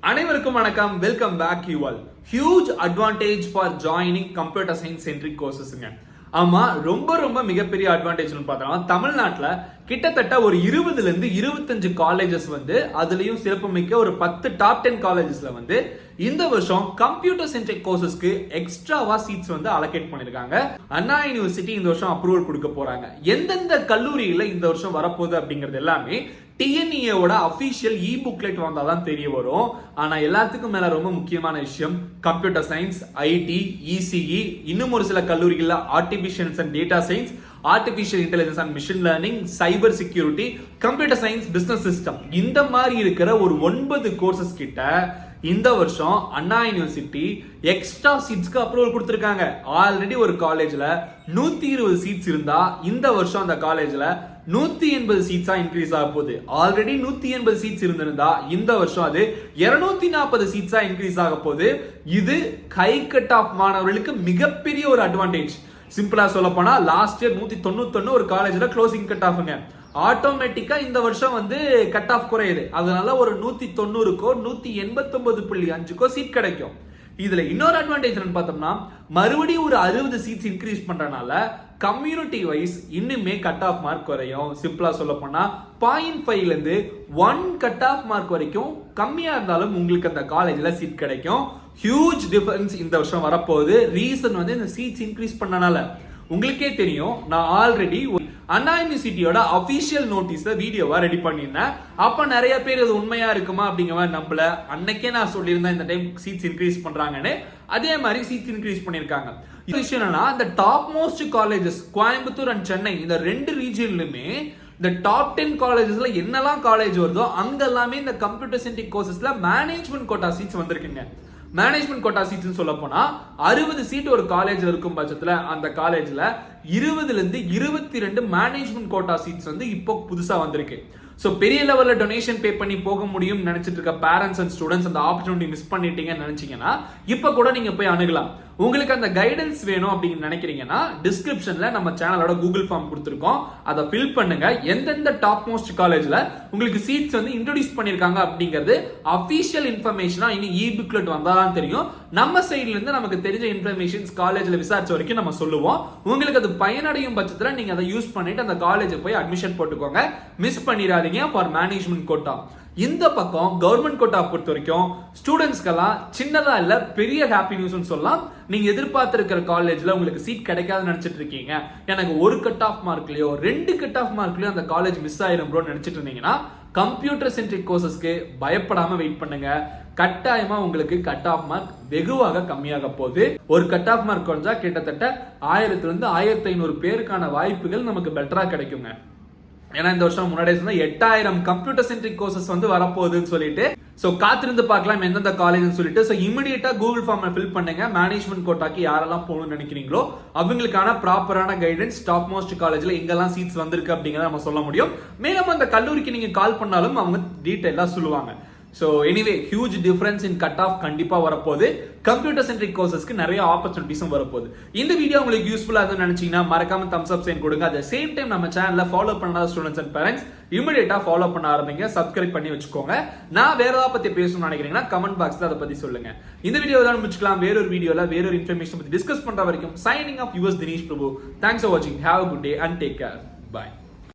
அனைவருக்கும் வணக்கம். Welcome back you all. Huge advantage for joining computer science centric கோர்சஸ்ங்க. ஆமா, ரொம்ப மிகப்பெரிய அட்வான்டேஜ்னு பார்த்தோம்னா தமிழ்நாட்டில் கிட்டத்தட்ட ஒரு 20 இருந்து 25 காலேஜஸ் அதுலயும் சிறப்புமிக்க ஒரு 10 டாப் 10 காலேஜஸ்ல இந்த வருஷம் கம்ப்யூட்டர் சென்ட்ரிக் கோர்சஸ்க்கு எக்ஸ்ட்ராவா சீட்ஸ் அலோகேட் பண்ணிருக்காங்க. அண்ணா யூனிவர்சிட்டி இந்த வருஷம் அப்ரூவல் கொடுக்க போறாங்க. எந்தெந்த கல்லூரியில இந்த வருஷம் வரப்போகுது அப்படிங்கிறது எல்லாமே டிஎன்இயோட அபிஷியல் இ புக்லெட் வந்தாதான் தெரிய வரும். ஆனா எல்லாத்துக்கும் மேல ரொம்ப முக்கியமான விஷயம் கம்ப்யூட்டர் சயின்ஸ், ஐடி, இசிஇ, இன்னும் ஒரு சில கல்லூரிகள்ல artificial and data science, artificial intelligence and machine learning, cyber security, computer science, business system, இந்த மாதிரி இருக்கிற ஒரு 9 கோர்சஸ் கிட்ட இந்த வருஷம் அண்ணா யூனிவர்சிட்டி எக்ஸ்ட்ரா சீட்ஸ்க்கு அப்ரூவல் கொடுத்திருக்காங்க. ஆல்ரெடி ஒரு காலேஜ்ல 120 சீட்ஸ் இருந்தா இந்த வருஷம் அந்த காலேஜ்ல 180 சீட்ஸா இன்க்ரீஸ் ஆக போகுது. ஆல்ரெடி 180 சீட்ஸ் இருந்திருந்தா இந்த வருஷம் அது 240 சீட்ஸா இன்க்ரீஸ் ஆக போகுது. இது ஹை கட் ஆஃப் மாணவர்களுக்கு மிகப்பெரிய ஒரு அட்வான்டேஜ். சிம்பிளா சொல்ல போனா லாஸ்ட் இயர் 191 ஒரு காலேஜ்ல க்ளோசிங் கட் ஆஃப்ங்க. ஆட்டோமேட்டிக்கா இந்த வருஷம் கட் ஆஃப் குறையுது. அதனால ஒரு 190க்கோ 189.5க்கோ சீட் கிடைக்கும். இதுல இன்னொரு அட்வான்டேஜ் என்னன்னு பார்த்தோம்னா மறுபடியும் ஒரு 60 சீட்ஸ் இன்க்ரீஸ் பண்றதுனால கம்யூனிட்டி வைஸ் இன்னுமே கட் ஆஃப் மார்க் குறையும். சிம்பிளா சொல்ல போனா 0.5ல இருந்து 1 கட் ஆஃப் மார்க் வரைக்கும் கம்மியா இருந்தாலும் உங்களுக்கு அந்த காலேஜ்ல சீட் கிடைக்கும். ஹியூஜ் டிஃபரன்ஸ் இந்த வருஷம் வரப்போகுது. ரீசன் இந்த சீட்ஸ் இன்க்ரீஸ் பண்ணனால. உங்களுக்கே தெரியும், நான் ஆல்ரெடி அண்ணா யூனிவர்சிட்டியோட அபிஷியல் நோட்டீஸ் வீடியோவா ரெடி பண்ணியிருந்தேன். அப்ப நிறைய பேர் இது உண்மையா இருக்குமா அப்படிங்கிற மாதிரி நம்பல. அன்னைக்கே நான் சொல்லியிருந்தேன் இந்த டைம் சீட்ஸ் இன்க்ரீஸ் பண்றாங்கன்னு. அதே மாதிரி சீட்ஸ் இன்க்ரீஸ் பண்ணிருக்காங்க. விஷயம் என்னன்னா இந்த top most colleges Coimbatore and Chennai இந்த 2 ரீஜியன்லுமே இந்த டாப் 10 காலேஜஸ்ல என்னெல்லாம் காலேஜ் வருதோ அங்க எல்லாமே இந்த கம்ப்யூட்டர் சென்ட்ரிக் கோர்சஸ்ல மேனேஜ்மெண்ட் கோட்டா சீட்ஸ் வந்திருக்குங்க. மேனேஜ்மெண்ட் கோட்டா சீட்ஸ் சொல்ல போனா 60 சீட் ஒரு காலேஜ்ல இருக்கும் பட்சத்துல அந்த காலேஜ்ல 20ல இருந்து 22 மேனேஜ்மெண்ட் கோட்டா சீட்ஸ் இப்போ புதுசா வந்திருக்கு. சோ பெரிய லெவல்ல டொனேஷன் பே பண்ணி போக முடியும் நினைச்சிட்டு இருக்க பேரண்ட்ஸ் அண்ட் ஸ்டூடெண்ட்ஸ் அந்த ஆப்பர்ச்சுனிட்டி மிஸ் பண்ணிட்டீங்கன்னு நினைச்சீங்கன்னா இப்ப கூட நீங்க போய் அணுகலாம். உங்களுக்கு அந்த கைடன்ஸ் வேணும் அப்படின்னு நினைக்கிறீங்கன்னா டிஸ்கிரிப்ஷன்ல நம்ம சேனலோட கூகுள் ஃபார்ம் கொடுத்துருக்கோம். அதை ஃபில் பண்ணுங்க. எந்தெந்த டாப் மோஸ்ட் காலேஜ்ல உங்களுக்கு சீட்ஸ் இன்ட்ரோடியூஸ் பண்ணிருக்காங்க அப்படிங்கிறது அபிஷியல் இன்ஃபர்மேஷனா இனி இ புக்லெட் வந்தாதான் தெரியும். நம்ம சைட்ல இருந்து நமக்கு தெரிஞ்ச இன்ஃபர்மேஷன்ஸ் காலேஜ்ல விசாரிச்ச வரைக்கும் நம்ம சொல்லுவோம். உங்களுக்கு அது பயனடையும் பட்சத்துல நீங்க அதை யூஸ் பண்ணிட்டு அந்த காலேஜ் போய் அட்மிஷன் போட்டுக்கோங்க. மிஸ் பண்ணிடாதீங்க ஃபார் மேனேஜ்மெண்ட் கோட்டா. இந்த பக்கம் கவர்மெண்ட் கோட்டா பொறுத்த வரைக்கும் ஸ்டூடெண்ட்ஸ்க்கெல்லாம் சின்னதா இல்ல பெரிய ஹாப்பி நியூஸ் சொல்லலாம். நீங்க எதிர்பார்த்திருக்கிற காலேஜ்ல உங்களுக்கு சீட் கிடைக்காதுன்னு நினைச்சிட்டு இருக்கீங்க, எனக்கு ஒரு கட் ஆஃப் மார்க்லயோ 2 கட் ஆஃப் மார்க்லயோ அந்த காலேஜ் மிஸ் ஆயிரும் ப்ரோ நினைச்சிட்டு இருந்தீங்கன்னா கம்ப்யூட்டர் சென்ட்ரிக் கோர்சஸ்க்கு பயப்படாம வெயிட் பண்ணுங்க. கட்டாயமா உங்களுக்கு கட் ஆஃப் மார்க் வெகுவாக கம்மியாக போகுது. ஒரு கட் ஆஃப் மார்க் குறைஞ்சா கிட்டத்தட்ட 1000 இருந்து 1500 பேருக்கான வாய்ப்புகள் நமக்கு பெட்டரா கிடைக்குங்க. ஏன்னா இந்த வருஷம் முன்னாடி 8000 கம்ப்யூட்டர் சென்ட்ரிக் கோர்சஸ் வரப்போகுதுன்னு சொல்லிட்டு சோ காத்திருந்து பார்க்கலாம் எந்தெந்த காலேஜ்னு சொல்லிட்டு. சோ இமிடியேட்டா கூகுள் ஃபார்ம் ஃபில் பண்ணுங்க. மேனேஜ்மெண்ட் கோட்டாக்கு யாரெல்லாம் போகணும்னு நினைக்கிறீங்களோ அவங்களுக்கான ப்ராப்பரான கைடன்ஸ் டாப் மோஸ்ட் காலேஜ்ல எங்கெல்லாம் சீட்ஸ் வந்திருக்கு அப்படிங்கறத நம்ம சொல்ல முடியும். மேலும் அந்த கல்லூரிக்கு நீங்க கால் பண்ணாலும் அவங்க டீடைலா சொல்லுவாங்க. So anyway, huge difference in cut off கண்டிப்பா வரப்போகுது. கம்ப்யூட்டர் சென்ட்ரிக் கோர்சஸ்க்கு நிறைய ஆப்பர்ச்சுனிட்டிஸும் வரப்போகுது. இந்த வீடியோ உங்களுக்கு யூஸ்ஃபுல்லா இருக்குன்னு நினைச்சீங்கன்னா மறக்காம தம்ஸ் அப் சைன் கொடுங்க. அட் சேம் டைம் நம்ம சேனல்ல ஃபாலோ பண்ணாத ஸ்டூடெண்ட்ஸ் அண்ட் பேரண்ட்ஸ் இமிடியேட்டா ஃபாலோ பண்ண ஆரம்பிங்க. சப்ஸ்கிரைப் பண்ணி வச்சுக்கோங்க. நான் வேற ஏதாவது பத்தி பேசணும்னு நினைக்கிறீங்கன்னா கமெண்ட் பாக்ஸ்ல அதை பத்தி சொல்லுங்க. இந்த வீடியோ தான் முடிச்சுக்கலாம். வேறொரு வீடியோல வேறொரு இன்ஃபர்மேஷன் பத்தி டிஸ்கஸ் பண்ற வரைக்கும் signing off yours Dinesh Prabhu. Thanks for வாட்சிங். Have a good day and take care. Bye.